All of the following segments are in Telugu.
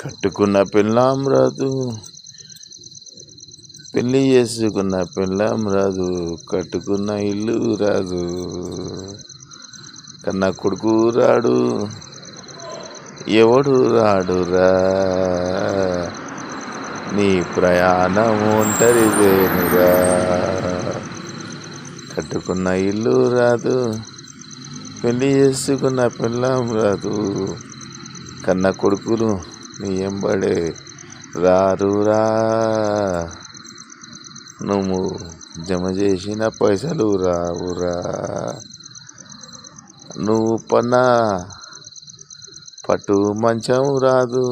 కట్టుకున్న పెళ్ళాం రాదు, పెళ్లి చేసుకున్న పెళ్ళాం రాదు, కట్టుకున్న ఇల్లు రాదు, కన్న కొడుకు రాడు, ఎవడు రాడురా, నీ ప్రయాణం ఒంటరిదేనురా. కట్టుకున్న ఇల్లు రాదు, పెళ్లి చేసుకున్న పెళ్ళాం రాదు, కన్న కొడుకులు నీ ఎంబడే రారురా, నువ్వు జమ చేసిన పైసలు రావురా, నువ్వు పట్టు మంచం రాదు,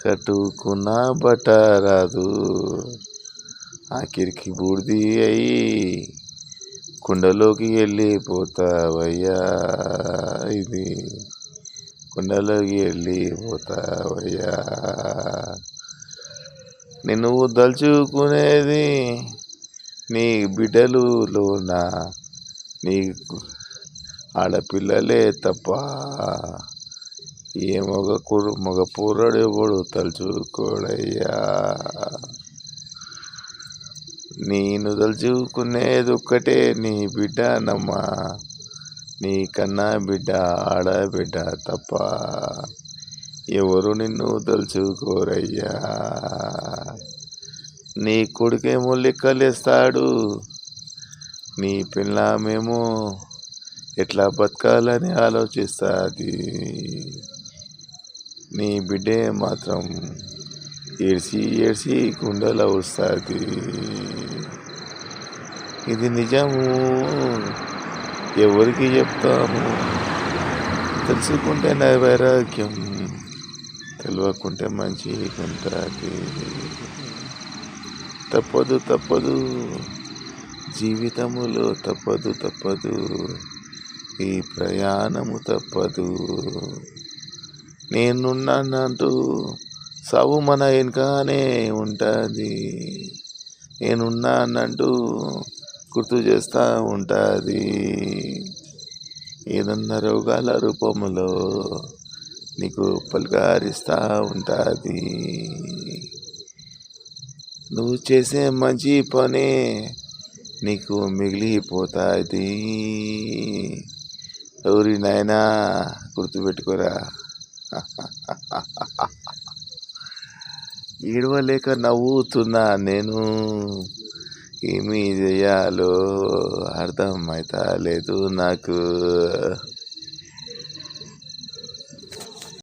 కట్టుకున్న బట్ట రాదు, ఆఖరికి బూడిది అయి కుండలోకి వెళ్ళిపోతావయ్యా, ఇది కుండలోకి వెళ్ళిపోతావయ్యా. నిన్ను దలుచుకునేది నీ బిడ్డలులోన నీ ఆడపిల్లలే తప్ప ఏ మగ పూర్రుడు ఎవడు తలుచుకోడయ్యా. నేను తలుచుకునేది ఒక్కటే నీ బిడ్డనమ్మా, నీ కన్నా బిడ్డ ఆడబిడ్డ తప్ప ఎవరు నిన్ను తలుచుకోరయ్యా. నీ కొడుకేమో లెక్కలేస్తాడు, నీ పిల్లమేమో ఎట్లా బతకాలని ఆలోచిస్తుంది, నీ బిడ్డే మాత్రం ఏడ్చి ఏడ్చి గుండెలో వస్తుంది. ఇది నిజము, ఎవరికి చెప్తాము, తెలుసుకుంటే నా వైరాగ్యం, తెలియకుంటే మంచిగా ఉంటుంది. తప్పదు జీవితములో తప్పదు, ఈ ప్రయాణము తప్పదు. నేనున్నానంటూ సావు మన వెనుకనే ఉంటుంది, నేనున్నానంటూ గుర్తు చేస్తూ ఉంటుంది. ఏదన్నా రోగాల రూపంలో నీకు పలకరిస్తూ ఉంటుంది. నువ్వు చేసే మంచి పనే నీకు మిగిలిపోతుంది. ఎవరినైనా గుర్తుపెట్టుకోరా. ఏడవలేక నవ్వుతున్నా నేను, ఏమీ చేయాలో అర్థం అవుతలేదు నాకు.